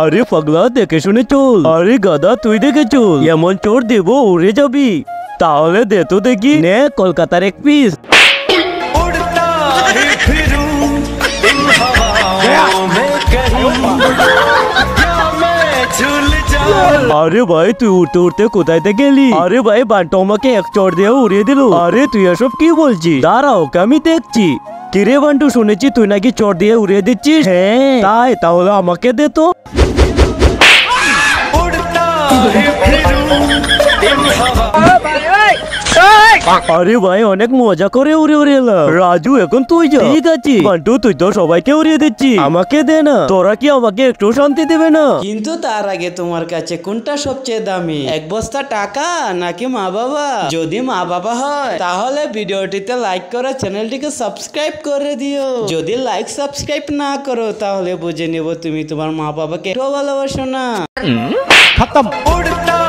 আরে পাগলা দেখে শুনে চল। আরে গাদা তুই দেখে চল, এমন চোর দেবো উড়ে যাবি। তাহলে দে তো দেখি। নে কলকাতার এক পিস। আরে ভাই তুই উঠতে উঠতে কোথায় থেকে গেলি? আরে ভাই বান্টু আমাকে এক চড় দিয়ে উড়িয়ে দিল। আরে তুই এসব কি বলছিস? দাঁড়াও ওকে আমি দেখছি। কিরে বান্টু, শুনেছি তুই নাকি চড় দিয়ে উড়িয়ে দিচ্ছিস? হ্যাঁ তাই, তাহলে আমাকে দে তো। আরে ভাই অনেক মজা করে উড়ে উড়ে এলাম। রাজু এখন তুই যা। ঠিক আছে বান্টু, তুই তো সবাইকে উড়িয়ে দিচ্ছিস, আমাকে দে না। তোরা কি আমাকে একটু শান্তি দেবে না? কিন্তু তার আগে তোমার কাছে কোনটা সবচেয়ে দামি, এক বস্তা টাকা নাকি মা বাবা? যদি মা বাবা হয় তাহলে ভিডিওটিতে লাইক করে চ্যানেলটিকে সাবস্ক্রাইব করে দিও। যদি লাইক সাবস্ক্রাইব না করো তাহলে বুঝে নেব তুমি তোমার মা বাবাকে ভালোবাসো না। खत्म।